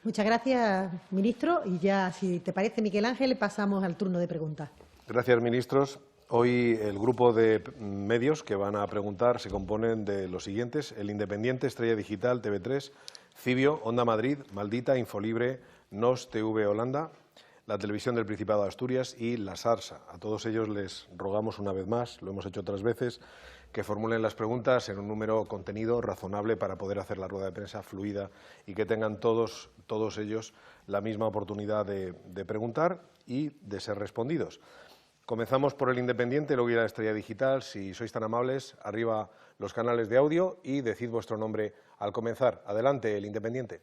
Muchas gracias, ministro. Y ya, si te parece, Miguel Ángel, pasamos al turno de preguntas. Gracias, ministros. Hoy el grupo de medios que van a preguntar se componen de los siguientes: El Independiente, Estrella Digital, TV3, Cibio, Onda Madrid, Maldita, Infolibre, NOS, TV Holanda, la Televisión del Principado de Asturias y La Sarsa. A todos ellos les rogamos una vez más, lo hemos hecho otras veces, que formulen las preguntas en un número contenido razonable para poder hacer la rueda de prensa fluida y que tengan todos ellos la misma oportunidad de preguntar y de ser respondidos. Comenzamos por El Independiente, luego irá a Estrella Digital. Si sois tan amables, arriba los canales de audio y decid vuestro nombre al comenzar. Adelante, El Independiente.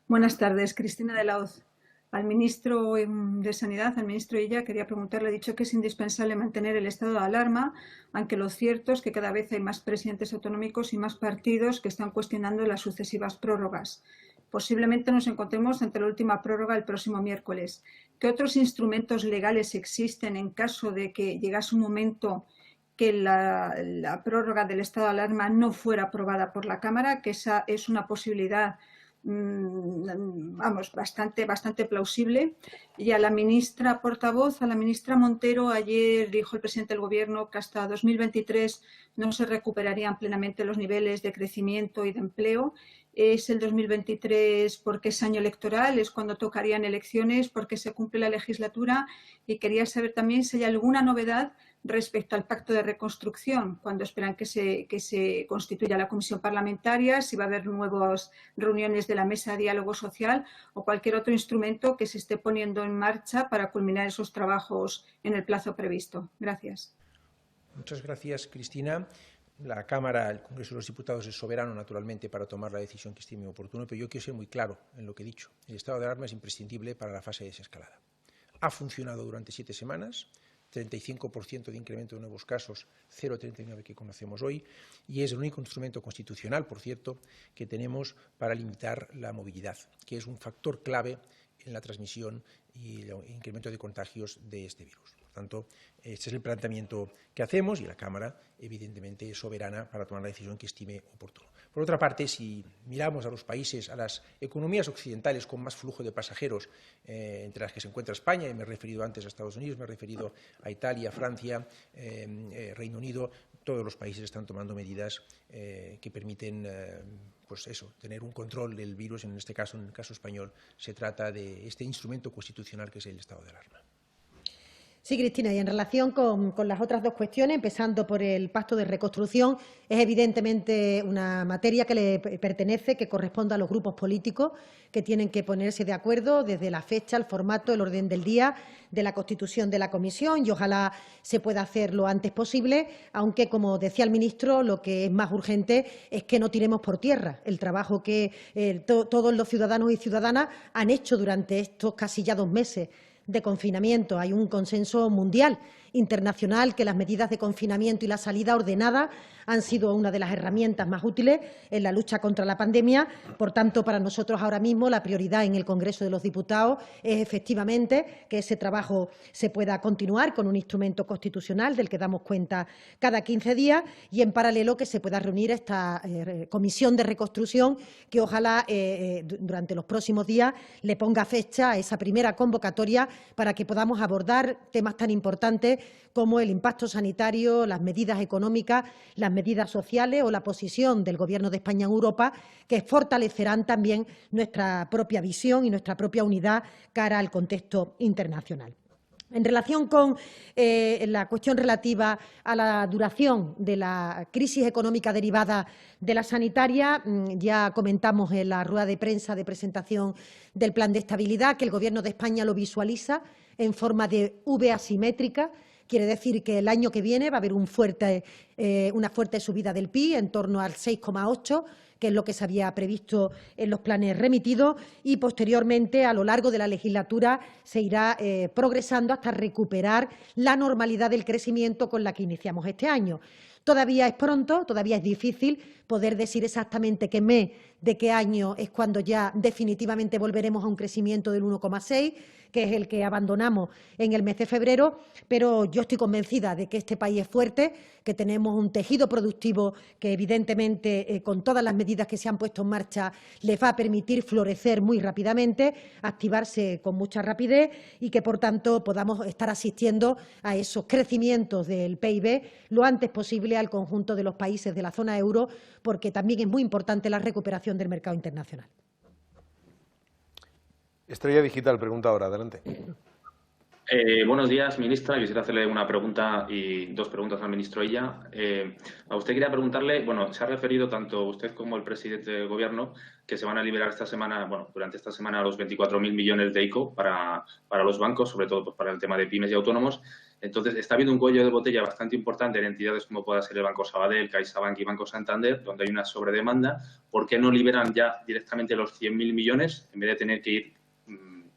Buenas tardes, Cristina de la Hoz. Al ministro de Sanidad, al ministro Illa, quería preguntarle, ha dicho que es indispensable mantener el estado de alarma, aunque lo cierto es que cada vez hay más presidentes autonómicos y más partidos que están cuestionando las sucesivas prórrogas. Posiblemente nos encontremos ante la última prórroga el próximo miércoles. ¿Qué otros instrumentos legales existen en caso de que llegase un momento que la prórroga del estado de alarma no fuera aprobada por la Cámara? Que esa es una posibilidad bastante plausible. Y a la ministra portavoz, a la ministra Montero, ayer dijo el presidente del Gobierno que hasta 2023 no se recuperarían plenamente los niveles de crecimiento y de empleo. Es el 2023 porque es año electoral, es cuando tocarían elecciones, porque se cumple la legislatura, y quería saber también si hay alguna novedad respecto al pacto de reconstrucción, cuando esperan que se constituya la comisión parlamentaria, si va a haber nuevas reuniones de la mesa de diálogo social o cualquier otro instrumento que se esté poniendo en marcha para culminar esos trabajos en el plazo previsto. Gracias. Muchas gracias, Cristina. La Cámara, el Congreso de los Diputados, es soberano, naturalmente, para tomar la decisión que estime oportuna, pero yo quiero ser muy claro en lo que he dicho. El estado de alarma es imprescindible para la fase de desescalada. Ha funcionado durante 7 semanas, 35% de incremento de nuevos casos, 0,39 que conocemos hoy, y es el único instrumento constitucional, por cierto, que tenemos para limitar la movilidad, que es un factor clave en la transmisión y el incremento de contagios de este virus. Por tanto, este es el planteamiento que hacemos y la Cámara, evidentemente, es soberana para tomar la decisión que estime oportuno. Por otra parte, si miramos a los países, a las economías occidentales con más flujo de pasajeros, entre las que se encuentra España, y me he referido antes a Estados Unidos, me he referido a Italia, Francia, Reino Unido, todos los países están tomando medidas que permiten tener un control del virus. En este caso, en el caso español, se trata de este instrumento constitucional que es el estado de alarma. Sí, Cristina, y en relación con las otras dos cuestiones, empezando por el pacto de reconstrucción, es evidentemente una materia que le pertenece, que corresponde a los grupos políticos, que tienen que ponerse de acuerdo desde la fecha, el formato, el orden del día de la constitución de la comisión, y ojalá se pueda hacer lo antes posible, aunque, como decía el ministro, lo que es más urgente es que no tiremos por tierra el trabajo que todos los ciudadanos y ciudadanas han hecho durante estos casi ya 2 meses de confinamiento. Hay un consenso mundial, internacional, que las medidas de confinamiento y la salida ordenada han sido una de las herramientas más útiles en la lucha contra la pandemia. Por tanto, para nosotros ahora mismo la prioridad en el Congreso de los Diputados es efectivamente que ese trabajo se pueda continuar con un instrumento constitucional del que damos cuenta cada 15 días y, en paralelo, que se pueda reunir esta comisión de reconstrucción que ojalá durante los próximos días le ponga fecha a esa primera convocatoria para que podamos abordar temas tan importantes como el impacto sanitario, las medidas económicas, las medidas sociales o la posición del Gobierno de España en Europa, que fortalecerán también nuestra propia visión y nuestra propia unidad cara al contexto internacional. En relación con la cuestión relativa a la duración de la crisis económica derivada de la sanitaria, ya comentamos en la rueda de prensa de presentación del Plan de Estabilidad que el Gobierno de España lo visualiza en forma de V asimétrica. Quiere decir que el año que viene va a haber una fuerte subida del PIB, en torno al 6,8%, que es lo que se había previsto en los planes remitidos, y posteriormente, a lo largo de la legislatura, se irá progresando hasta recuperar la normalidad del crecimiento con la que iniciamos este año. Todavía es pronto, todavía es difícil poder decir exactamente qué mes de qué año es cuando ya definitivamente volveremos a un crecimiento del 1,6, que es el que abandonamos en el mes de febrero, pero yo estoy convencida de que este país es fuerte, que tenemos un tejido productivo que evidentemente con todas las medidas que se han puesto en marcha les va a permitir florecer muy rápidamente, activarse con mucha rapidez y que por tanto podamos estar asistiendo a esos crecimientos del PIB lo antes posible al conjunto de los países de la zona euro, porque también es muy importante la recuperación del mercado internacional. Estrella Digital, pregunta ahora, adelante. Buenos días, ministra. Quisiera hacerle una pregunta y dos preguntas al ministro Illa. A usted quería preguntarle, bueno, se ha referido tanto usted como el presidente del Gobierno que se van a liberar esta semana, bueno, durante esta semana los 24.000 millones de ICO para los bancos, sobre todo pues, para el tema de pymes y autónomos. Entonces, está habiendo un cuello de botella bastante importante en entidades como pueda ser el Banco Sabadell, CaixaBank y Banco Santander, donde hay una sobredemanda. ¿Por qué no liberan ya directamente los 100.000 millones en vez de tener que ir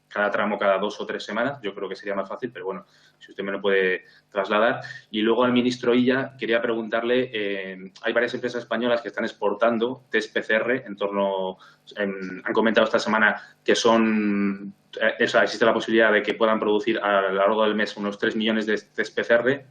cada tramo cada 2 o 3 semanas? Yo creo que sería más fácil, pero bueno, si usted me lo puede trasladar. Y luego al ministro Illa quería preguntarle, hay varias empresas españolas que están exportando test PCR han comentado esta semana que existe la posibilidad de que puedan producir a lo largo del mes unos 3 millones de test PCR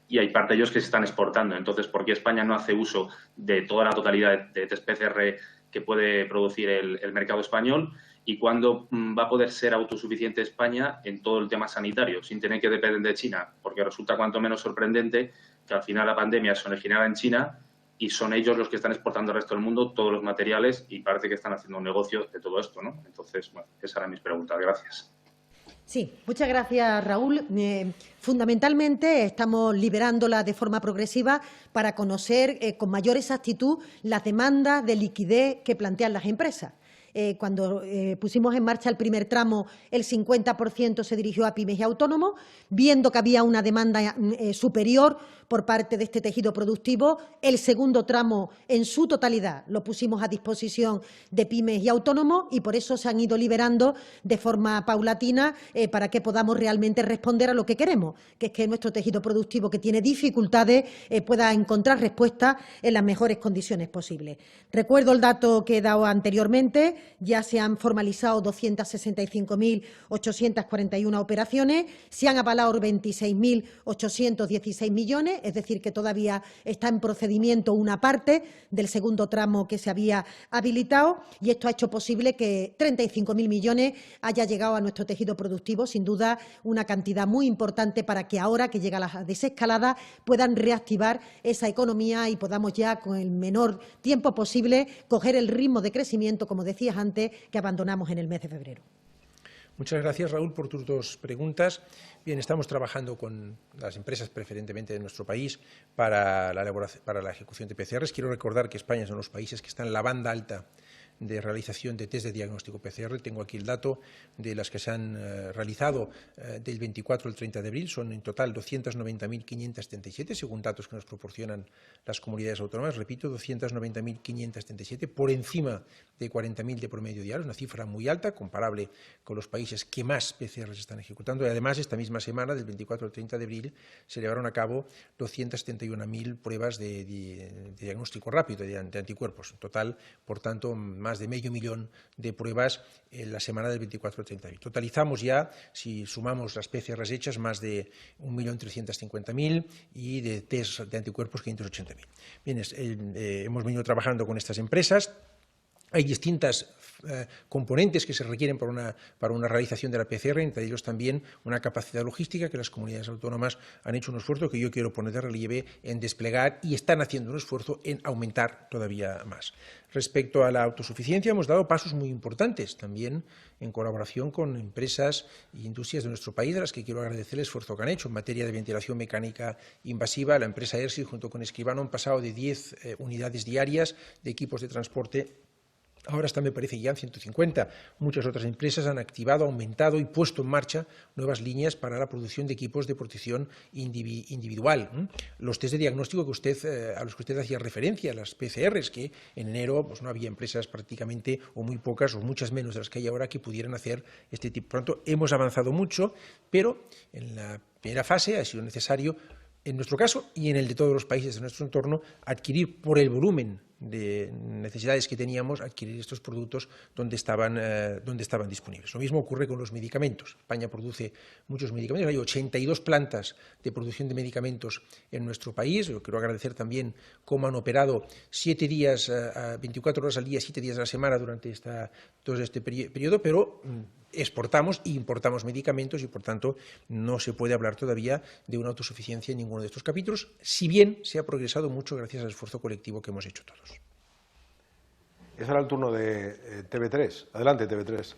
y hay parte de ellos que se están exportando. Entonces, ¿por qué España no hace uso de toda la totalidad de test PCR que puede producir el mercado español? ¿Y cuándo va a poder ser autosuficiente España en todo el tema sanitario, sin tener que depender de China? Porque resulta cuanto menos sorprendente que al final la pandemia se originara en China y son ellos los que están exportando al resto del mundo todos los materiales y parece que están haciendo un negocio de todo esto, ¿no? Entonces, bueno, esas eran mis preguntas. Gracias. Sí, muchas gracias, Raúl. Fundamentalmente estamos liberándola de forma progresiva para conocer con mayor exactitud las demandas de liquidez que plantean las empresas. Cuando pusimos en marcha el primer tramo, el 50% se dirigió a pymes y autónomos, viendo que había una demanda superior por parte de este tejido productivo. El segundo tramo, en su totalidad, lo pusimos a disposición de pymes y autónomos y por eso se han ido liberando de forma paulatina para que podamos realmente responder a lo que queremos, que es que nuestro tejido productivo, que tiene dificultades, pueda encontrar respuesta en las mejores condiciones posibles. Recuerdo el dato que he dado anteriormente. Ya se han formalizado 265.841 operaciones, se han avalado 26.816 millones, es decir, que todavía está en procedimiento una parte del segundo tramo que se había habilitado y esto ha hecho posible que 35.000 millones haya llegado a nuestro tejido productivo, sin duda una cantidad muy importante para que ahora que llega la desescalada puedan reactivar esa economía y podamos ya con el menor tiempo posible coger el ritmo de crecimiento, como decías antes, que abandonamos en el mes de febrero. Muchas gracias, Raúl, por tus dos preguntas. Bien, estamos trabajando con las empresas, preferentemente de nuestro país, para la ejecución de PCRs. Quiero recordar que España es uno de los países que está en la banda alta de realización de test de diagnóstico PCR. Tengo aquí el dato de las que se han realizado del 24 al 30 de abril. Son en total 290.577, según datos que nos proporcionan las comunidades autónomas. Repito, 290.577, por encima de 40.000 de promedio diario, una cifra muy alta, comparable con los países que más PCRs están ejecutando. Y además, esta misma semana, del 24 al 30 de abril, se llevaron a cabo 271.000 pruebas de diagnóstico rápido de anticuerpos. En total, por tanto, más de 500.000 de pruebas en la semana del 24 al 30 de abril. Totalizamos ya, si sumamos las PCRs hechas, más de 1.350.000 y de test de anticuerpos 580.000. Bien, hemos venido trabajando con estas empresas. Hay distintas componentes que se requieren para una realización de la PCR, entre ellos también una capacidad logística que las comunidades autónomas han hecho un esfuerzo que yo quiero poner de relieve en desplegar y están haciendo un esfuerzo en aumentar todavía más. Respecto a la autosuficiencia, hemos dado pasos muy importantes también en colaboración con empresas e industrias de nuestro país, a las que quiero agradecer el esfuerzo que han hecho. En materia de ventilación mecánica invasiva, la empresa ERSI junto con Escribano han pasado de 10 unidades diarias de equipos de transporte. Ahora está, me parece, ya en 150. Muchas otras empresas han activado, aumentado y puesto en marcha nuevas líneas para la producción de equipos de protección individual. Los test de diagnóstico a los que usted hacía referencia, las PCRs, que en enero pues, no había empresas prácticamente, o muy pocas, o muchas menos de las que hay ahora, que pudieran hacer este tipo. Por tanto, hemos avanzado mucho, pero en la primera fase ha sido necesario en nuestro caso y en el de todos los países de nuestro entorno, adquirir por el volumen de necesidades que teníamos, adquirir estos productos donde estaban disponibles. Lo mismo ocurre con los medicamentos. España produce muchos medicamentos, hay 82 plantas de producción de medicamentos en nuestro país. Yo quiero agradecer también cómo han operado 7 días, 24 horas al día, 7 días a la semana durante todo este periodo, pero exportamos e importamos medicamentos y, por tanto, no se puede hablar todavía de una autosuficiencia en ninguno de estos capítulos, si bien se ha progresado mucho gracias al esfuerzo colectivo que hemos hecho todos. Es ahora el turno de TV3. Adelante, TV3.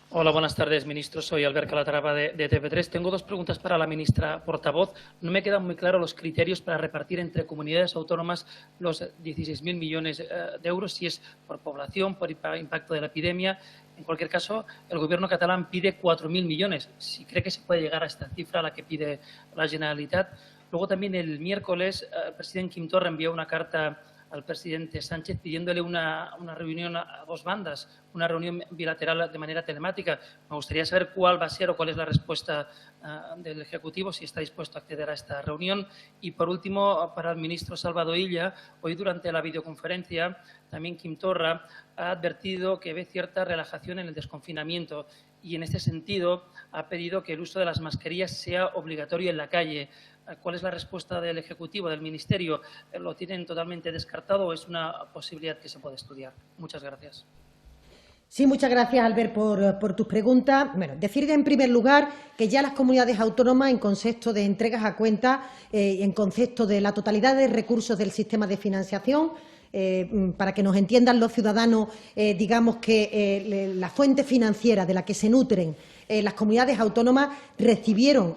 Hola, buenas tardes, ministro. Soy Albert Calatrava de TV3. Tengo 2 preguntas para la ministra portavoz. No me quedan muy claros los criterios para repartir entre comunidades autónomas los 16.000 millones de euros, si es por población, por impacto de la epidemia. En cualquier caso, el Gobierno catalán pide 4.000 millones. Si cree que se puede llegar a esta cifra a la que pide la Generalitat. Luego también el miércoles el presidente Quim Torra envió una carta al presidente Sánchez pidiéndole una reunión a 2 bandas, una reunión bilateral de manera telemática. Me gustaría saber cuál va a ser o cuál es la respuesta del Ejecutivo, si está dispuesto a acceder a esta reunión. Y, por último, para el ministro Salvador Illa, hoy durante la videoconferencia también Quim Torra ha advertido que ve cierta relajación en el desconfinamiento y, en este sentido, ha pedido que el uso de las mascarillas sea obligatorio en la calle. ¿Cuál es la respuesta del Ejecutivo, del Ministerio? ¿Lo tienen totalmente descartado o es una posibilidad que se puede estudiar? Muchas gracias. Sí, muchas gracias, Albert, por tus preguntas. Bueno, decir en primer lugar que ya las comunidades autónomas, en concepto de entregas a cuenta, en concepto de la totalidad de recursos del sistema de financiación, para que nos entiendan los ciudadanos, digamos que la fuente financiera de la que se nutren las comunidades autónomas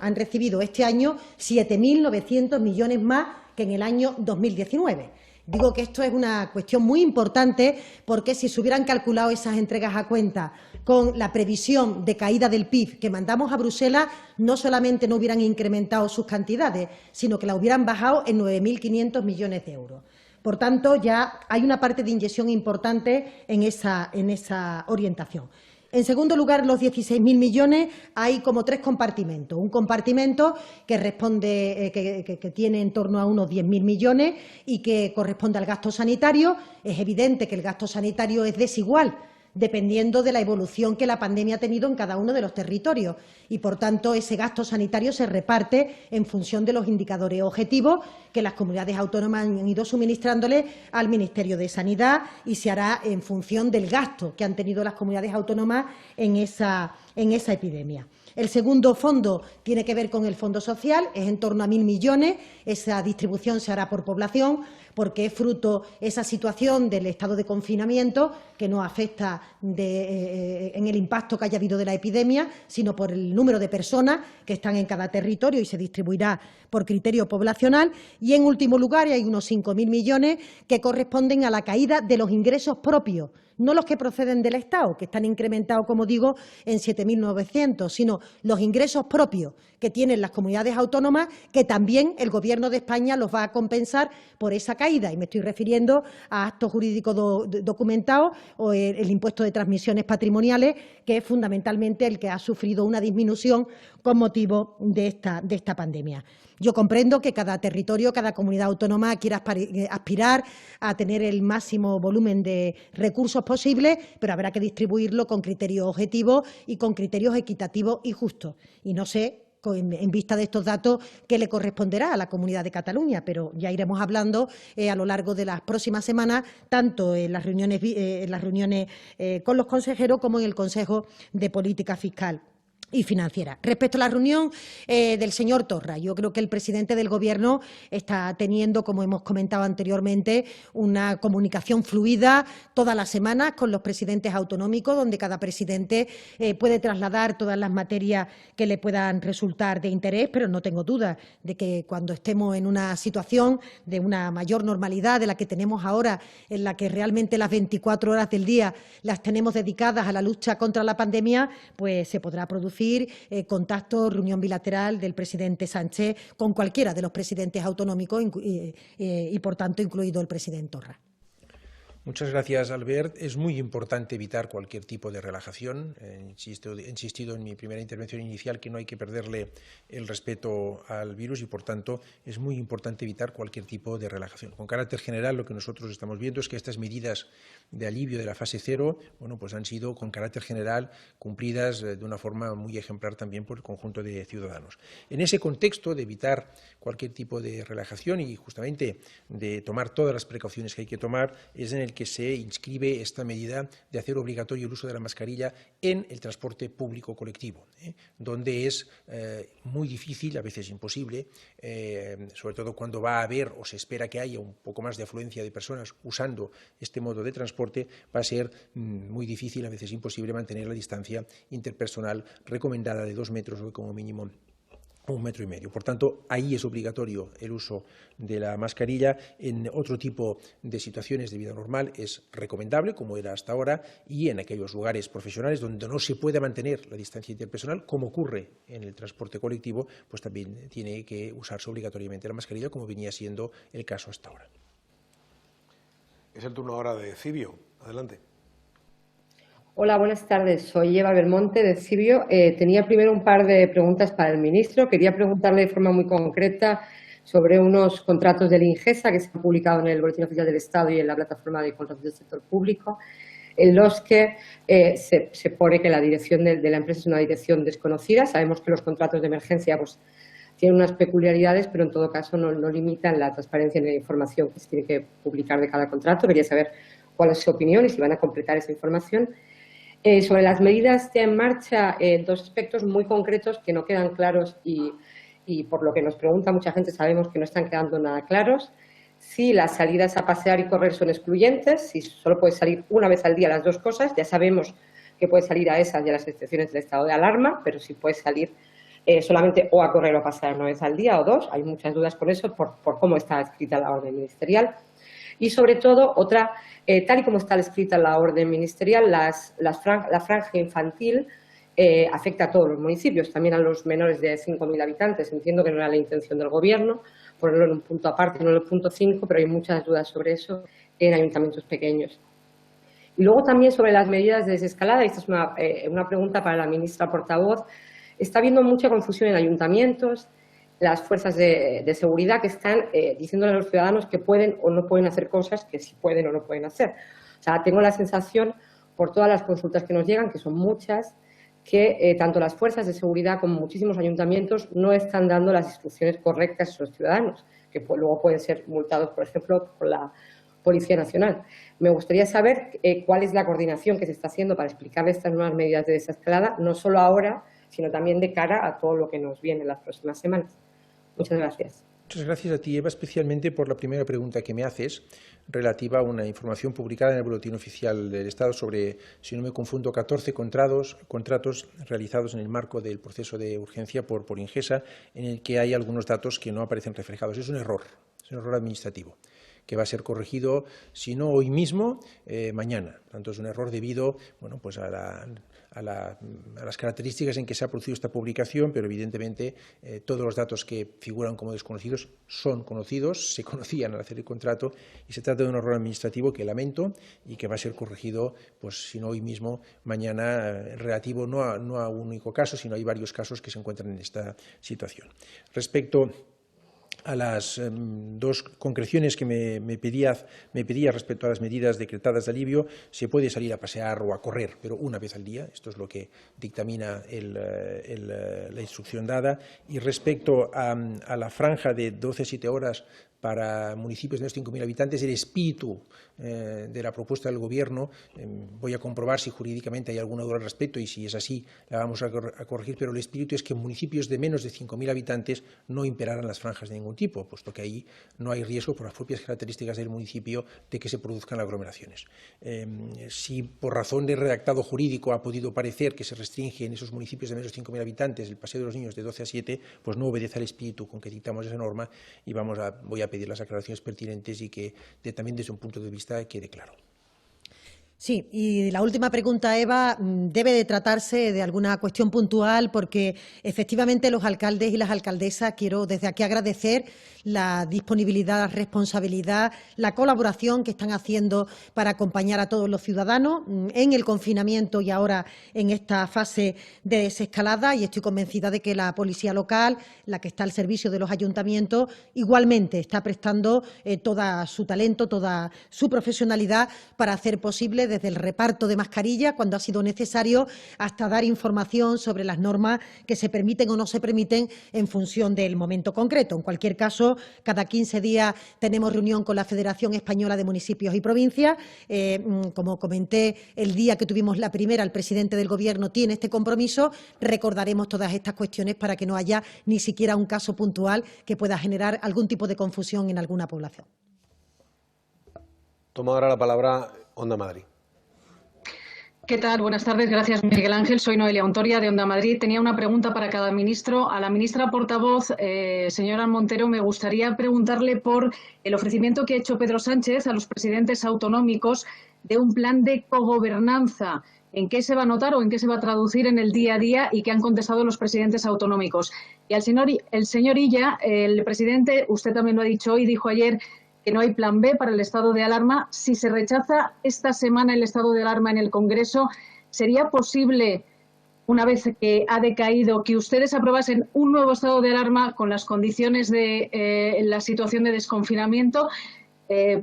han recibido este año 7.900 millones más que en el año 2019. Digo que esto es una cuestión muy importante porque si se hubieran calculado esas entregas a cuenta con la previsión de caída del PIB que mandamos a Bruselas, no solamente no hubieran incrementado sus cantidades, sino que la hubieran bajado en 9.500 millones de euros. Por tanto, ya hay una parte de inyección importante en esa orientación. En segundo lugar, los 16.000 millones, hay como 3 compartimentos. Un compartimento que responde, que tiene en torno a unos 10.000 millones y que corresponde al gasto sanitario. Es evidente que el gasto sanitario es desigual, dependiendo de la evolución que la pandemia ha tenido en cada uno de los territorios y, por tanto, ese gasto sanitario se reparte en función de los indicadores objetivos que las comunidades autónomas han ido suministrándole al Ministerio de Sanidad y se hará en función del gasto que han tenido las comunidades autónomas en esa epidemia. El segundo fondo tiene que ver con el Fondo Social, es en torno a 1.000 millones. Esa distribución se hará por población porque es fruto esa situación del estado de confinamiento que no afecta en el impacto que haya habido de la epidemia, sino por el número de personas que están en cada territorio y se distribuirá por criterio poblacional. Y, en último lugar, hay unos 5.000 millones que corresponden a la caída de los ingresos propios, no los que proceden del Estado, que están incrementados, como digo, en 7.900, sino los ingresos propios que tienen las comunidades autónomas, que también el Gobierno de España los va a compensar por esa caída. Y me estoy refiriendo a actos jurídicos documentados o el impuesto de transmisiones patrimoniales, que es fundamentalmente el que ha sufrido una disminución con motivo de esta pandemia. Yo comprendo que cada territorio, cada comunidad autónoma quiera aspirar a tener el máximo volumen de recursos posible, pero habrá que distribuirlo con criterios objetivos y con criterios equitativos y justos. Y no sé, en vista de estos datos, qué le corresponderá a la Comunidad de Cataluña, pero ya iremos hablando a lo largo de las próximas semanas, tanto en las reuniones con los consejeros como en el Consejo de Política Fiscal y financiera. Respecto a la reunión del señor Torra, yo creo que el presidente del Gobierno está teniendo, como hemos comentado anteriormente, una comunicación fluida todas las semanas con los presidentes autonómicos, donde cada presidente puede trasladar todas las materias que le puedan resultar de interés, pero no tengo duda de que cuando estemos en una situación de una mayor normalidad de la que tenemos ahora, en la que realmente las 24 horas del día las tenemos dedicadas a la lucha contra la pandemia, pues se podrá producir contacto, reunión bilateral del presidente Sánchez con cualquiera de los presidentes autonómicos y por tanto, incluido el presidente Torra. Muchas gracias, Albert. Es muy importante evitar cualquier tipo de relajación. He insistido en mi primera intervención inicial que no hay que perderle el respeto al virus y, por tanto, es muy importante evitar cualquier tipo de relajación. Con carácter general, lo que nosotros estamos viendo es que estas medidas de alivio de la fase 0, bueno, pues han sido, con carácter general, cumplidas de una forma muy ejemplar también por el conjunto de ciudadanos. En ese contexto de evitar cualquier tipo de relajación y, justamente, de tomar todas las precauciones que hay que tomar, es en el que se inscribe esta medida de hacer obligatorio el uso de la mascarilla en el transporte público colectivo, donde es muy difícil, a veces imposible, sobre todo cuando va a haber o se espera que haya un poco más de afluencia de personas usando este modo de transporte, va a ser muy difícil, a veces imposible, mantener la distancia interpersonal recomendada de 2 metros o como mínimo 1,5 metros. Por tanto, ahí es obligatorio el uso de la mascarilla. En otro tipo de situaciones de vida normal es recomendable, como era hasta ahora, y en aquellos lugares profesionales donde no se puede mantener la distancia interpersonal, como ocurre en el transporte colectivo, pues también tiene que usarse obligatoriamente la mascarilla, como venía siendo el caso hasta ahora. Es el turno ahora de Cibio. Adelante. Hola, buenas tardes. Soy Eva Belmonte de Cibio. Tenía primero un par de preguntas para el ministro. Quería preguntarle de forma muy concreta sobre unos contratos del INGESA que se han publicado en el Boletín Oficial del Estado y en la plataforma de contratos del sector público, en los que se pone que la dirección de la empresa es una dirección desconocida. Sabemos que los contratos de emergencia pues, tienen unas peculiaridades, pero en todo caso no limitan la transparencia ni la información que se tiene que publicar de cada contrato. Quería saber cuál es su opinión y si van a completar esa información. Sobre las medidas en marcha, 2 aspectos muy concretos que no quedan claros y por lo que nos pregunta mucha gente sabemos que no están quedando nada claros. Si las salidas a pasear y correr son excluyentes, si solo puede salir una vez al día las 2 cosas, ya sabemos que puede salir a esas y a las excepciones del estado de alarma, pero si puede salir solamente o a correr o a pasear 1 vez al día o 2, hay muchas dudas con eso por cómo está escrita la orden ministerial. Y, sobre todo, tal y como está escrita la orden ministerial, la franja infantil afecta a todos los municipios, también a los menores de 5.000 habitantes. Entiendo que no era la intención del Gobierno ponerlo en un punto aparte, no en el punto 5, pero hay muchas dudas sobre eso en ayuntamientos pequeños. Y luego también sobre las medidas de desescalada, y esta es una pregunta para la ministra portavoz. Está habiendo mucha confusión en ayuntamientos, las fuerzas de seguridad que están diciéndole a los ciudadanos que pueden o no pueden hacer cosas que sí pueden o no pueden hacer. O sea, tengo la sensación, por todas las consultas que nos llegan, que son muchas, que tanto las fuerzas de seguridad como muchísimos ayuntamientos no están dando las instrucciones correctas a los ciudadanos, que luego pueden ser multados, por ejemplo, por la Policía Nacional. Me gustaría saber cuál es la coordinación que se está haciendo para explicarle estas nuevas medidas de desescalada, no solo ahora, sino también de cara a todo lo que nos viene en las próximas semanas. Muchas gracias. Muchas gracias a ti, Eva, especialmente por la primera pregunta que me haces, relativa a una información publicada en el Boletín Oficial del Estado sobre, si no me confundo, 14 contratos realizados en el marco del proceso de urgencia por INGESA, en el que hay algunos datos que no aparecen reflejados. Es un error administrativo, que va a ser corregido, si no hoy mismo, mañana. Por tanto, es un error debido pues a las características en que se ha producido esta publicación, pero evidentemente todos los datos que figuran como desconocidos son conocidos, se conocían al hacer el contrato y se trata de un error administrativo que lamento y que va a ser corregido, pues si no hoy mismo, mañana, relativo no a un único caso, sino hay varios casos que se encuentran en esta situación. Respecto a las 2 concreciones que me pedía respecto a las medidas decretadas de alivio, se puede salir a pasear o a correr, pero 1 vez al día. Esto es lo que dictamina la instrucción dada. Y respecto a la franja de 12 a 7 horas para municipios de menos de 5.000 habitantes, el espíritu de la propuesta del Gobierno, voy a comprobar si jurídicamente hay alguna duda al respecto y si es así la vamos a corregir, pero el espíritu es que en municipios de menos de 5.000 habitantes no imperaran las franjas de ningún tipo, puesto que ahí no hay riesgo por las propias características del municipio de que se produzcan aglomeraciones. Si por razón de redactado jurídico ha podido parecer que se restringe en esos municipios de menos de 5.000 habitantes el paseo de los niños de 12 a 7, pues no obedece al espíritu con que dictamos esa norma y voy a pedir las aclaraciones pertinentes y que también desde un punto de vista quede claro. Sí, y la última pregunta, Eva, debe de tratarse de alguna cuestión puntual porque efectivamente los alcaldes y las alcaldesas quiero desde aquí agradecer la disponibilidad, la responsabilidad, la colaboración que están haciendo para acompañar a todos los ciudadanos en el confinamiento y ahora en esta fase de desescalada, y estoy convencida de que la policía local, la que está al servicio de los ayuntamientos, igualmente está prestando todo su talento, toda su profesionalidad para hacer posible desde el reparto de mascarillas cuando ha sido necesario hasta dar información sobre las normas que se permiten o no se permiten en función del momento concreto. En cualquier caso, cada 15 días tenemos reunión con la Federación Española de Municipios y Provincias. Como comenté el día que tuvimos la primera, el presidente del Gobierno tiene este compromiso. Recordaremos todas estas cuestiones para que no haya ni siquiera un caso puntual que pueda generar algún tipo de confusión en alguna población. Toma ahora la palabra Onda Madrid. ¿Qué tal? Buenas tardes. Gracias, Miguel Ángel. Soy Noelia Ontoria, de Onda Madrid. Tenía una pregunta para cada ministro. A la ministra portavoz, señora Montero, me gustaría preguntarle por el ofrecimiento que ha hecho Pedro Sánchez a los presidentes autonómicos de un plan de cogobernanza. ¿En qué se va a notar o en qué se va a traducir en el día a día y qué han contestado los presidentes autonómicos? Y al señor Illa, el presidente, usted también lo ha dicho hoy, dijo ayer que no hay plan B para el estado de alarma. Si se rechaza esta semana el estado de alarma en el Congreso, ¿sería posible, una vez que ha decaído, que ustedes aprobasen un nuevo estado de alarma con las condiciones de la situación de desconfinamiento?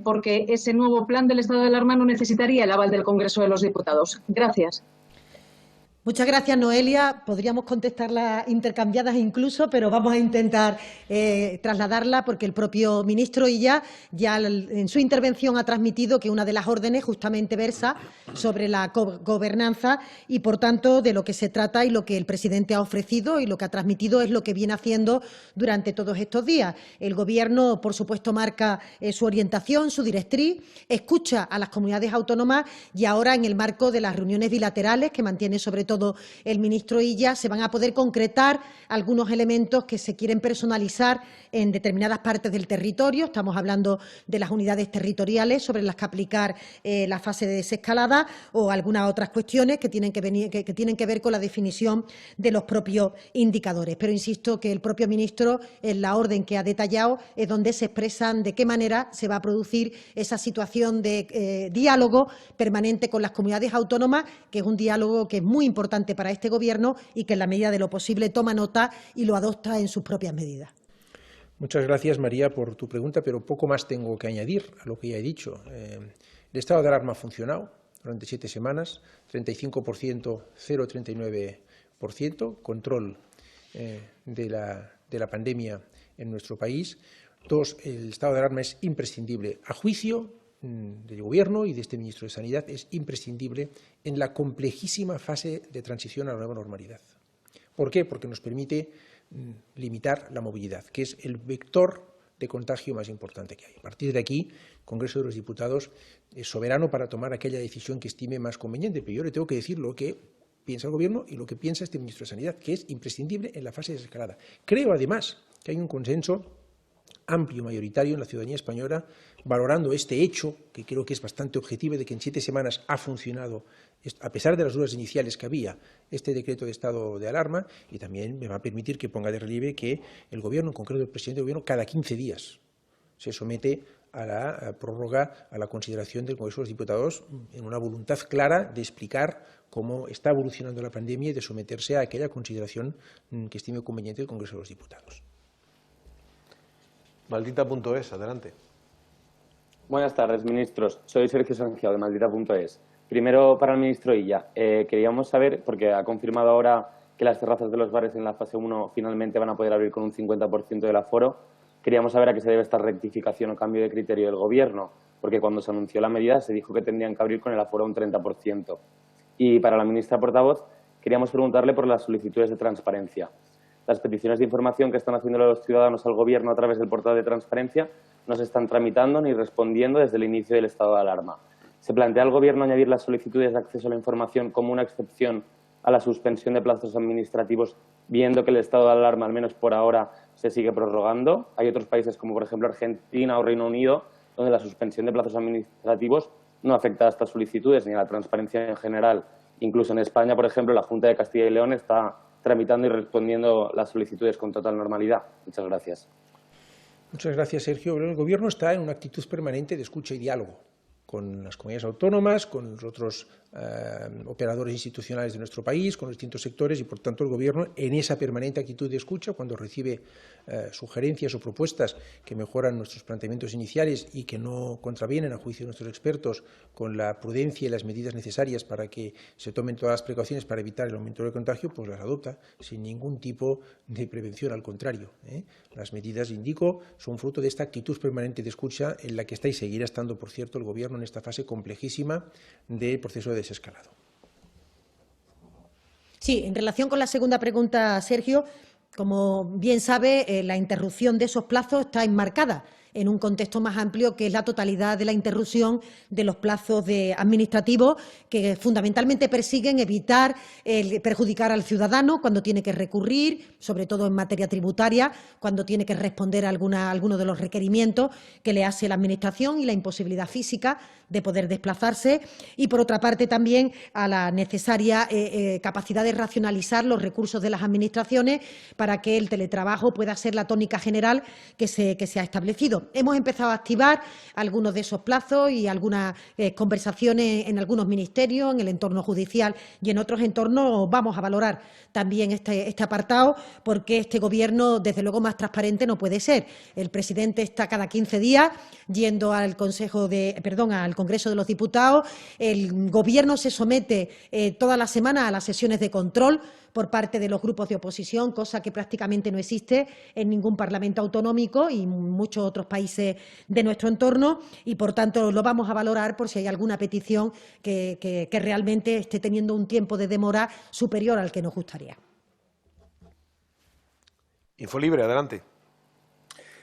Porque ese nuevo plan del estado de alarma no necesitaría el aval del Congreso de los Diputados. Gracias. Muchas gracias, Noelia. Podríamos contestarla intercambiadas incluso, pero vamos a intentar trasladarla porque el propio ministro Illa ya en su intervención ha transmitido que una de las órdenes justamente versa sobre la gobernanza y, por tanto, de lo que se trata y lo que el presidente ha ofrecido y lo que ha transmitido es lo que viene haciendo durante todos estos días. El Gobierno, por supuesto, marca su orientación, su directriz, escucha a las comunidades autónomas y ahora, en el marco de las reuniones bilaterales que mantiene sobre todo el ministro Illa, se van a poder concretar algunos elementos que se quieren personalizar en determinadas partes del territorio. Estamos hablando de las unidades territoriales sobre las que aplicar la fase de desescalada o algunas otras cuestiones que tienen que ver con la definición de los propios indicadores. Pero insisto que el propio ministro, en la orden que ha detallado, es donde se expresan de qué manera se va a producir esa situación de diálogo permanente con las comunidades autónomas, que es un diálogo que es muy importante para este Gobierno y que en la medida de lo posible toma nota y lo adopta en sus propias medidas. Muchas gracias, María, por tu pregunta, pero poco más tengo que añadir a lo que ya he dicho. El estado de alarma ha funcionado durante 7 semanas, 35%, 0,39%, control de la pandemia en nuestro país. 2, el estado de alarma es imprescindible, a juicio del Gobierno y de este ministro de Sanidad, es imprescindible en la complejísima fase de transición a la nueva normalidad. ¿Por qué? Porque nos permite limitar la movilidad, que es el vector de contagio más importante que hay. A partir de aquí, el Congreso de los Diputados es soberano para tomar aquella decisión que estime más conveniente, pero yo le tengo que decir lo que piensa el Gobierno y lo que piensa este ministro de Sanidad, que es imprescindible en la fase de desescalada. Creo, además, que hay un consenso amplio, mayoritario en la ciudadanía española, valorando este hecho, que creo que es bastante objetivo, de que en 7 semanas ha funcionado, a pesar de las dudas iniciales que había, este decreto de estado de alarma, y también me va a permitir que ponga de relieve que el Gobierno, en concreto el presidente del Gobierno, cada 15 días se somete a la prórroga, a la consideración del Congreso de los Diputados, en una voluntad clara de explicar cómo está evolucionando la pandemia y de someterse a aquella consideración que estime conveniente el Congreso de los Diputados. Maldita.es, adelante. Buenas tardes, ministros. Soy Sergio Sangiao, de Maldita.es. Primero, para el ministro Illa, queríamos saber, porque ha confirmado ahora que las terrazas de los bares en la fase 1 finalmente van a poder abrir con un 50% del aforo, queríamos saber a qué se debe esta rectificación o cambio de criterio del Gobierno, porque cuando se anunció la medida se dijo que tendrían que abrir con el aforo un 30%. Y para la ministra portavoz, queríamos preguntarle por las solicitudes de transparencia. Las peticiones de información que están haciendo los ciudadanos al Gobierno a través del portal de transparencia no se están tramitando ni respondiendo desde el inicio del estado de alarma. ¿Se plantea el Gobierno añadir las solicitudes de acceso a la información como una excepción a la suspensión de plazos administrativos, viendo que el estado de alarma, al menos por ahora, se sigue prorrogando? Hay otros países, como por ejemplo Argentina o Reino Unido, donde la suspensión de plazos administrativos no afecta a estas solicitudes ni a la transparencia en general. Incluso en España, por ejemplo, la Junta de Castilla y León está tramitando y respondiendo las solicitudes con total normalidad. Muchas gracias. Muchas gracias, Sergio. El Gobierno está en una actitud permanente de escucha y diálogo con las comunidades autónomas, con los otros operadores institucionales de nuestro país, con los distintos sectores y, por tanto, el Gobierno, en esa permanente actitud de escucha, cuando recibe sugerencias o propuestas que mejoran nuestros planteamientos iniciales y que no contravienen, a juicio de nuestros expertos, con la prudencia y las medidas necesarias para que se tomen todas las precauciones para evitar el aumento del contagio, pues las adopta sin ningún tipo de prevención, al contrario. Las medidas, indico, son fruto de esta actitud permanente de escucha en la que está y seguirá estando, por cierto, el Gobierno en esta fase complejísima del proceso de desescalado. Sí, en relación con la segunda pregunta, Sergio, como bien sabe, la interrupción de esos plazos está enmarcada en un contexto más amplio, que es la totalidad de la interrupción de los plazos administrativos, que fundamentalmente persiguen evitar perjudicar al ciudadano cuando tiene que recurrir, sobre todo en materia tributaria, cuando tiene que responder a alguno de los requerimientos que le hace la Administración y la imposibilidad física de poder desplazarse, y por otra parte también a la necesaria capacidad de racionalizar los recursos de las administraciones para que el teletrabajo pueda ser la tónica general que se ha establecido. Hemos empezado a activar algunos de esos plazos y algunas conversaciones en algunos ministerios, en el entorno judicial y en otros entornos. Vamos a valorar también este apartado, porque este Gobierno, desde luego, más transparente no puede ser. El presidente está cada 15 días yendo al Congreso de los Diputados. El Gobierno se somete toda la semana a las sesiones de control por parte de los grupos de oposición, cosa que prácticamente no existe en ningún parlamento autonómico y muchos otros países de nuestro entorno, y por tanto lo vamos a valorar por si hay alguna petición que realmente esté teniendo un tiempo de demora superior al que nos gustaría. Infolibre, adelante.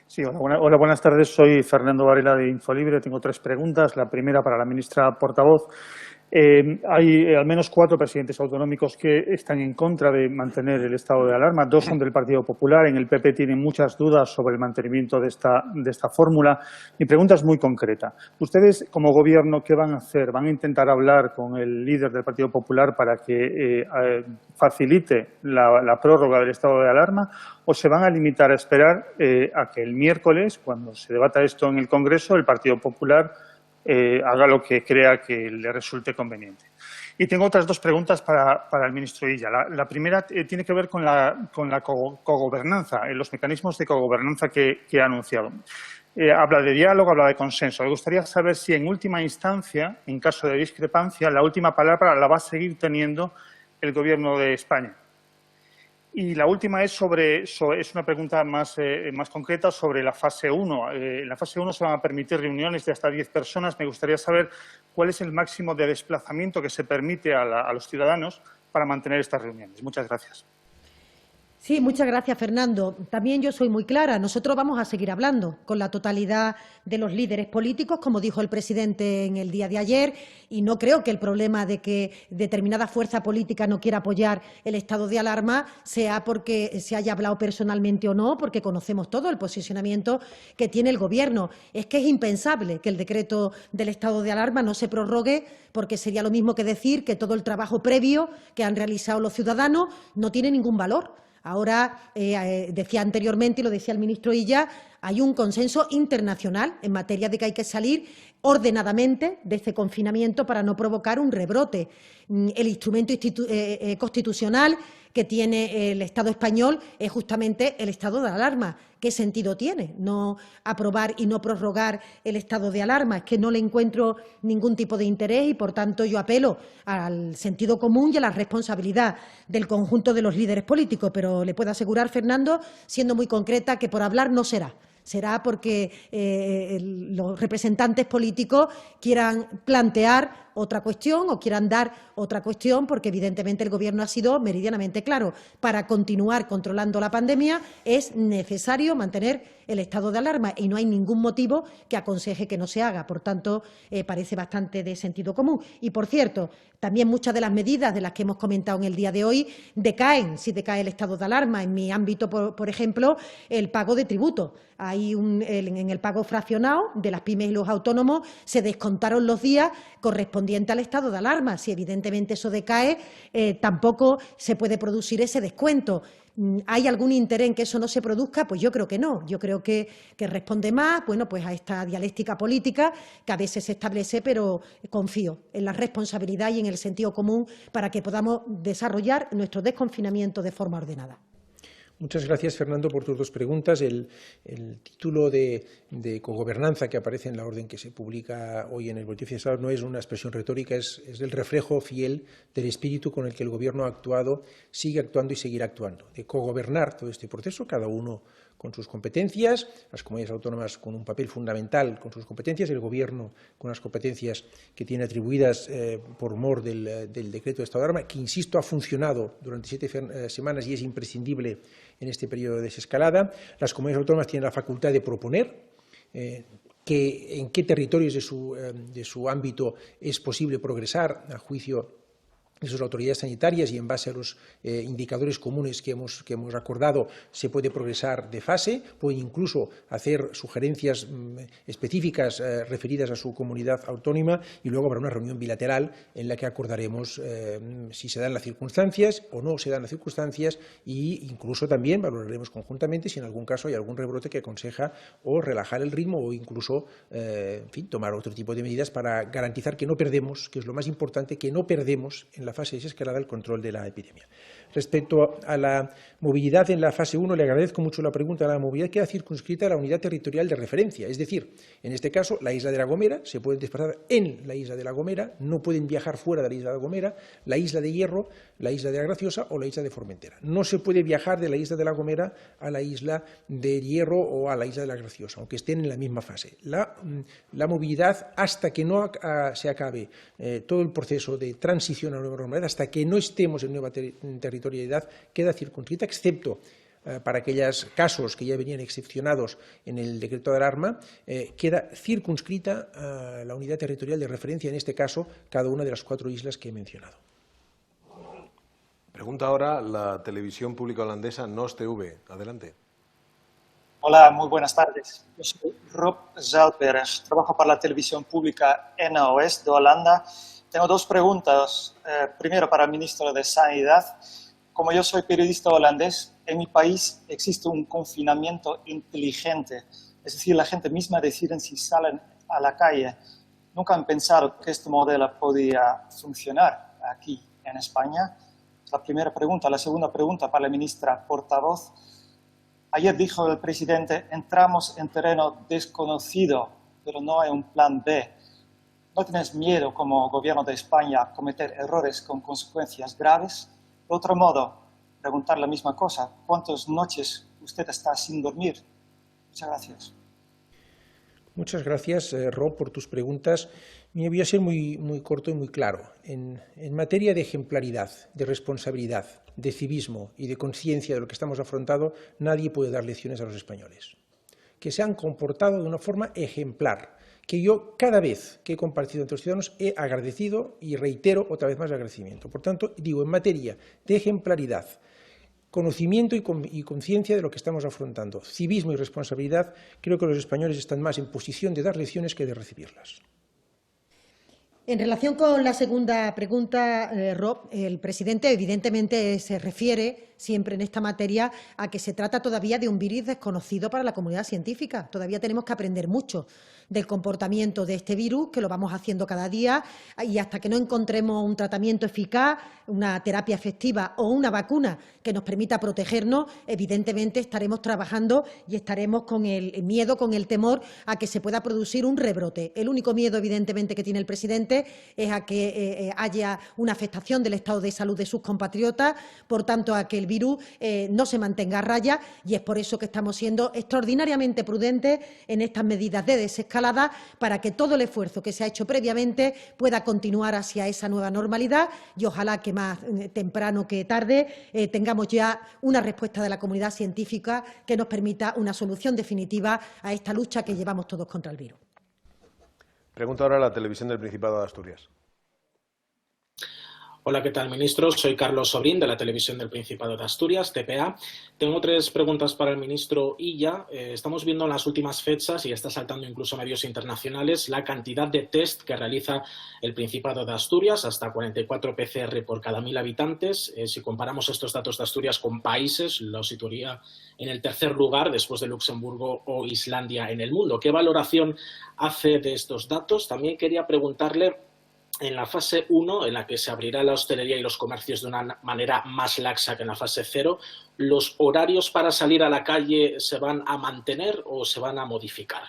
Sí, hola, buenas tardes. Soy Fernando Varela de Infolibre. Tengo 3 preguntas. La primera para la ministra portavoz. Hay al menos 4 presidentes autonómicos que están en contra de mantener el estado de alarma. 2 son del Partido Popular. En el PP tienen muchas dudas sobre el mantenimiento de esta fórmula. Mi pregunta es muy concreta. Ustedes, como Gobierno, ¿qué van a hacer? ¿Van a intentar hablar con el líder del Partido Popular para que facilite la prórroga del estado de alarma, o se van a limitar a esperar a que el miércoles, cuando se debata esto en el Congreso, el Partido Popular haga lo que crea que le resulte conveniente? Y tengo otras 2 preguntas para el ministro Illa. La primera tiene que ver con la cogobernanza, los mecanismos de cogobernanza que ha anunciado. Habla de diálogo, habla de consenso. Me gustaría saber si, en última instancia, en caso de discrepancia, la última palabra la va a seguir teniendo el Gobierno de España. Y la última es una pregunta más concreta sobre la fase 1. En la fase 1 se van a permitir reuniones de hasta 10 personas. Me gustaría saber cuál es el máximo de desplazamiento que se permite a los ciudadanos para mantener estas reuniones. Muchas gracias. Sí, muchas gracias, Fernando. También yo soy muy clara. Nosotros vamos a seguir hablando con la totalidad de los líderes políticos, como dijo el presidente en el día de ayer, y no creo que el problema de que determinada fuerza política no quiera apoyar el estado de alarma sea porque se haya hablado personalmente o no, porque conocemos todo el posicionamiento que tiene el Gobierno. Es que es impensable que el decreto del estado de alarma no se prorrogue, porque sería lo mismo que decir que todo el trabajo previo que han realizado los ciudadanos no tiene ningún valor. Ahora, decía anteriormente, y lo decía el ministro Illa, hay un consenso internacional en materia de que hay que salir ordenadamente de este confinamiento para no provocar un rebrote. El instrumento constitucional que tiene el Estado español es justamente el estado de alarma. ¿Qué sentido tiene no aprobar y no prorrogar el estado de alarma? Es que no le encuentro ningún tipo de interés y, por tanto, yo apelo al sentido común y a la responsabilidad del conjunto de los líderes políticos. Pero le puedo asegurar, Fernando, siendo muy concreta, que por hablar no será. Será porque los representantes políticos quieran plantear otra cuestión o quieran dar otra cuestión, porque evidentemente el Gobierno ha sido meridianamente claro. Para continuar controlando la pandemia es necesario mantener el estado de alarma y no hay ningún motivo que aconseje que no se haga. Por tanto, parece bastante de sentido común. Y, por cierto, también muchas de las medidas de las que hemos comentado en el día de hoy decaen si decae el estado de alarma. En mi ámbito, por ejemplo, el pago de tributos. En el pago fraccionado de las pymes y los autónomos se descontaron los días correspondientes al estado de alarma. Si evidentemente eso decae, tampoco se puede producir ese descuento. ¿Hay algún interés en que eso no se produzca? Pues yo creo que no. Yo creo que responde más, bueno, pues a esta dialéctica política que a veces se establece, pero confío en la responsabilidad y en el sentido común para que podamos desarrollar nuestro desconfinamiento de forma ordenada. Muchas gracias, Fernando, por tus dos preguntas. El título de cogobernanza que aparece en la orden que se publica hoy en el Boletín Oficial no es una expresión retórica, es el reflejo fiel del espíritu con el que el Gobierno ha actuado, sigue actuando y seguirá actuando, de cogobernar todo este proceso, cada uno con sus competencias, las comunidades autónomas con un papel fundamental con sus competencias, el Gobierno con las competencias que tiene atribuidas por mor del decreto de estado de alarma, que, insisto, ha funcionado durante 7 semanas y es imprescindible en este periodo de desescalada. Las comunidades autónomas tienen la facultad de proponer en qué territorios de su ámbito es posible progresar a juicio de sus autoridades sanitarias y en base a los indicadores comunes que hemos acordado se puede progresar de fase, puede incluso hacer sugerencias específicas referidas a su comunidad autónoma y luego habrá una reunión bilateral en la que acordaremos si se dan las circunstancias o no se dan las circunstancias e incluso también valoraremos conjuntamente si en algún caso hay algún rebrote que aconseja o relajar el ritmo o incluso en fin, tomar otro tipo de medidas para garantizar que no perdemos, que es lo más importante, que no perdemos en la fase desescalada el control de la epidemia. Respecto a la movilidad en la fase 1, le agradezco mucho la pregunta. La movilidad queda circunscrita a la unidad territorial de referencia, es decir, en este caso, la isla de La Gomera, se pueden desplazar en la isla de La Gomera, no pueden viajar fuera de la isla de La Gomera, la isla de Hierro, la isla de La Graciosa o la isla de Formentera. No se puede viajar de la isla de La Gomera a la isla de Hierro o a la isla de La Graciosa, aunque estén en la misma fase. La movilidad, hasta que no se acabe todo el proceso de transición a la nueva normalidad, hasta que no estemos en nueva territorialidad, queda circunscrita, excepto para aquellos casos que ya venían excepcionados en el decreto de alarma, queda circunscrita a la unidad territorial de referencia, en este caso, cada una de las 4 islas que he mencionado. Pregunta ahora la televisión pública holandesa NOS TV. Adelante. Hola, muy buenas tardes. Yo soy Rob Zalperg, trabajo para la televisión pública NOS de Holanda. Tengo 2 preguntas. Primero, para el ministro de Sanidad. Como yo soy periodista holandés, en mi país existe un confinamiento inteligente. Es decir, la gente misma decide si salen a la calle. ¿Nunca han pensado que este modelo podía funcionar aquí en España? La primera pregunta. La segunda pregunta para la ministra portavoz. Ayer dijo el presidente, entramos en terreno desconocido, pero no hay un plan B. ¿No tienes miedo como gobierno de España a cometer errores con consecuencias graves? De otro modo, preguntar la misma cosa. ¿Cuántas noches usted está sin dormir? Muchas gracias. Muchas gracias, Rob, por tus preguntas. Voy a ser muy corto y muy claro. En materia de ejemplaridad, de responsabilidad, de civismo y de conciencia de lo que estamos afrontando, nadie puede dar lecciones a los españoles. Que se han comportado de una forma ejemplar, que yo cada vez que he compartido entre los ciudadanos he agradecido y reitero otra vez más el agradecimiento. Por tanto, digo, en materia de ejemplaridad, conocimiento y conciencia de lo que estamos afrontando, civismo y responsabilidad, creo que los españoles están más en posición de dar lecciones que de recibirlas. En relación con la segunda pregunta, Rob, el presidente evidentemente se refiere siempre en esta materia a que se trata todavía de un virus desconocido para la comunidad científica. Todavía tenemos que aprender mucho del comportamiento de este virus, que lo vamos haciendo cada día, y hasta que no encontremos un tratamiento eficaz, una terapia efectiva o una vacuna que nos permita protegernos, evidentemente estaremos trabajando y estaremos con el miedo, con el temor a que se pueda producir un rebrote. El único miedo, evidentemente, que tiene el presidente es a que haya una afectación del estado de salud de sus compatriotas, por tanto, a que el virus no se mantenga a raya, y es por eso que estamos siendo extraordinariamente prudentes en estas medidas de desescalada desescalada para que todo el esfuerzo que se ha hecho previamente pueda continuar hacia esa nueva normalidad y ojalá que más temprano que tarde tengamos ya una respuesta de la comunidad científica que nos permita una solución definitiva a esta lucha que llevamos todos contra el virus. Pregunta ahora a la Televisión del Principado de Asturias. Hola, ¿qué tal, ministro? Soy Carlos Sobrín, de la Televisión del Principado de Asturias, TPA. Tengo 3 preguntas para el ministro Illa. Estamos viendo en las últimas fechas, y está saltando incluso a medios internacionales, la cantidad de test que realiza el Principado de Asturias, hasta 44 PCR por cada 1000 habitantes. Si comparamos estos datos de Asturias con países, lo situaría en el 3er lugar, después de Luxemburgo o Islandia en el mundo. ¿Qué valoración hace de estos datos? También quería preguntarle, en la fase 1, en la que se abrirá la hostelería y los comercios de una manera más laxa que en la fase 0, ¿los horarios para salir a la calle se van a mantener o se van a modificar?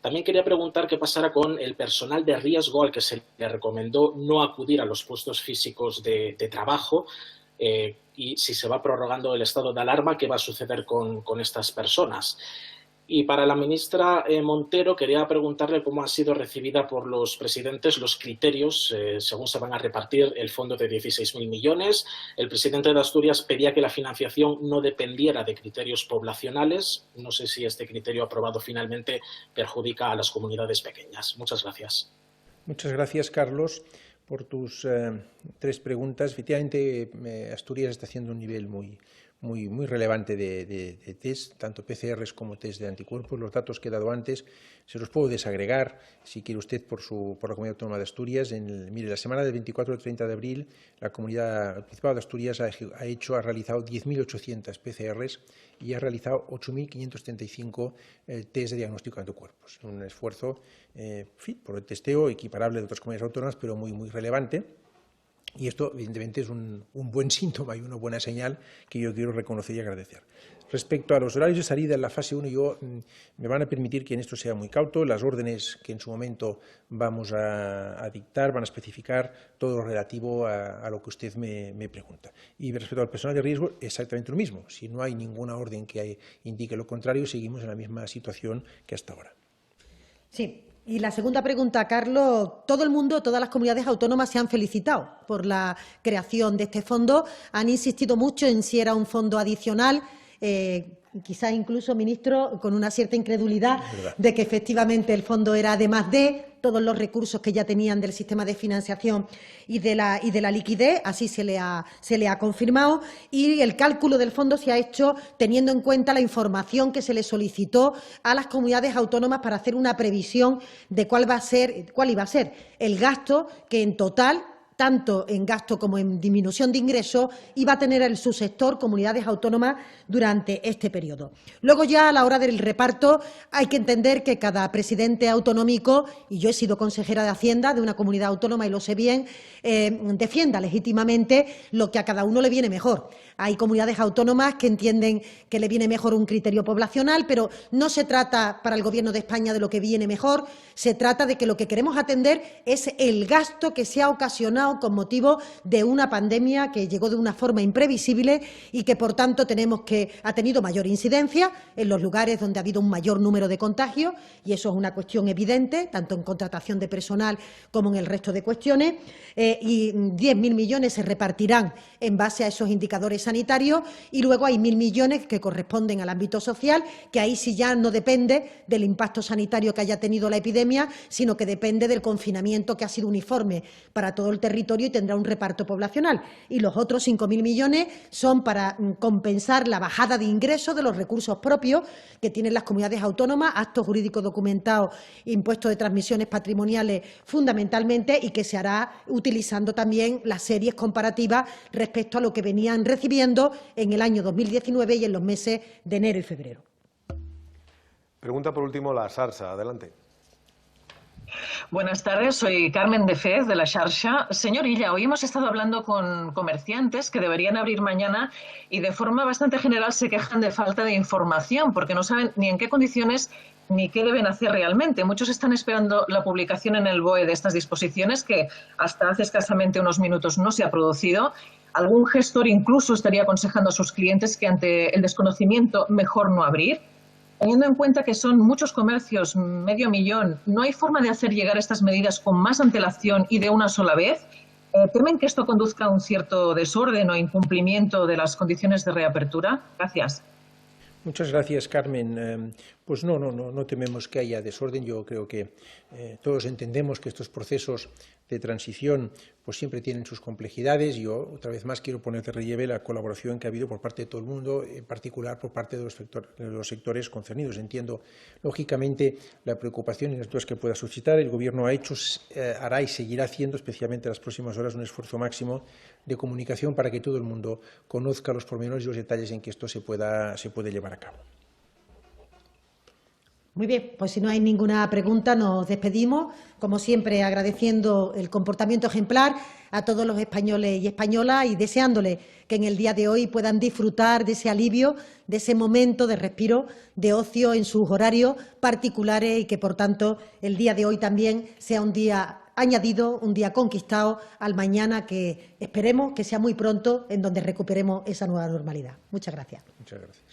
También quería preguntar qué pasará con el personal de riesgo al que se le recomendó no acudir a los puestos físicos de trabajo, y si se va prorrogando el estado de alarma, ¿qué va a suceder con estas personas? Y para la ministra Montero quería preguntarle cómo ha sido recibida por los presidentes los criterios según se van a repartir el fondo de 16.000 millones. El presidente de Asturias pedía que la financiación no dependiera de criterios poblacionales. No sé si este criterio aprobado finalmente perjudica a las comunidades pequeñas. Muchas gracias. Muchas gracias, Carlos, por tus 3 preguntas. Efectivamente, Asturias está haciendo un nivel muy relevante de test, tanto PCRs como test de anticuerpos. Los datos que he dado antes se los puedo desagregar, si quiere usted, por la Comunidad Autónoma de Asturias. Mire, la semana del 24 al 30 de abril, el Principado de Asturias ha realizado 10.800 PCRs y ha realizado 8.535 test de diagnóstico de anticuerpos. Un esfuerzo por el testeo equiparable de otras comunidades autónomas, pero muy relevante. Y esto, evidentemente, es un buen síntoma y una buena señal que yo quiero reconocer y agradecer. Respecto a los horarios de salida en la fase 1, me van a permitir que en esto sea muy cauto. Las órdenes que en su momento vamos a dictar van a especificar todo lo relativo a lo que usted me pregunta. Y respecto al personal de riesgo, exactamente lo mismo. Si no hay ninguna orden que indique lo contrario, seguimos en la misma situación que hasta ahora. Sí. Y la segunda pregunta, Carlos, todo el mundo, todas las comunidades autónomas se han felicitado por la creación de este fondo, han insistido mucho en si era un fondo adicional, quizás incluso, ministro, con una cierta incredulidad de que efectivamente el fondo era además de todos los recursos que ya tenían del sistema de financiación y de la liquidez, así se le ha confirmado, y el cálculo del fondo se ha hecho teniendo en cuenta la información que se le solicitó a las comunidades autónomas para hacer una previsión de cuál iba a ser el gasto que en total, tanto en gasto como en disminución de ingresos, iba a tener el subsector comunidades autónomas durante este periodo. Luego ya a la hora del reparto hay que entender que cada presidente autonómico, y yo he sido consejera de Hacienda de una comunidad autónoma y lo sé bien, defienda legítimamente lo que a cada uno le viene mejor. Hay comunidades autónomas que entienden que le viene mejor un criterio poblacional, pero no se trata para el Gobierno de España de lo que viene mejor, se trata de que lo que queremos atender es el gasto que se ha ocasionado con motivo de una pandemia que llegó de una forma imprevisible y que, por tanto, ha tenido mayor incidencia en los lugares donde ha habido un mayor número de contagios, y eso es una cuestión evidente, tanto en contratación de personal como en el resto de cuestiones, y 10.000 millones se repartirán en base a esos indicadores sanitarios, y luego hay 1.000 millones que corresponden al ámbito social, que ahí sí ya no depende del impacto sanitario que haya tenido la epidemia, sino que depende del confinamiento que ha sido uniforme para todo el territorio y tendrá un reparto poblacional. Y los otros 5.000 millones son para compensar la bajada de ingresos de los recursos propios que tienen las comunidades autónomas, actos jurídicos documentados, impuestos de transmisiones patrimoniales fundamentalmente, y que se hará utilizando también las series comparativas respecto a lo que venían recibiendo en el año 2019 y en los meses de enero y febrero. Pregunta por último la Sarsa. Adelante. Buenas tardes, soy Carmen de Fez, de la Xarxa. Señor Illa, hoy hemos estado hablando con comerciantes que deberían abrir mañana y de forma bastante general se quejan de falta de información porque no saben ni en qué condiciones ni qué deben hacer realmente. Muchos están esperando la publicación en el BOE de estas disposiciones que hasta hace escasamente unos minutos no se ha producido. Algún gestor incluso estaría aconsejando a sus clientes que ante el desconocimiento mejor no abrir. Teniendo en cuenta que son muchos comercios, medio millón, ¿no hay forma de hacer llegar estas medidas con más antelación y de una sola vez? ¿Temen que esto conduzca a un cierto desorden o incumplimiento de las condiciones de reapertura? Gracias. Muchas gracias, Carmen. Pues no tememos que haya desorden. Yo creo que todos entendemos que estos procesos de transición pues siempre tienen sus complejidades. Yo, otra vez más, quiero poner de relieve la colaboración que ha habido por parte de todo el mundo, en particular por parte de los sectores concernidos. Entiendo, lógicamente, la preocupación y las dudas que pueda suscitar. El Gobierno hará y seguirá haciendo, especialmente en las próximas horas, un esfuerzo máximo de comunicación para que todo el mundo conozca los pormenores y los detalles en que esto se puede llevar a cabo. Muy bien, pues si no hay ninguna pregunta nos despedimos, como siempre agradeciendo el comportamiento ejemplar a todos los españoles y españolas y deseándoles que en el día de hoy puedan disfrutar de ese alivio, de ese momento de respiro, de ocio en sus horarios particulares y que, por tanto, el día de hoy también sea un día añadido, un día conquistado al mañana que esperemos que sea muy pronto en donde recuperemos esa nueva normalidad. Muchas gracias. Muchas gracias.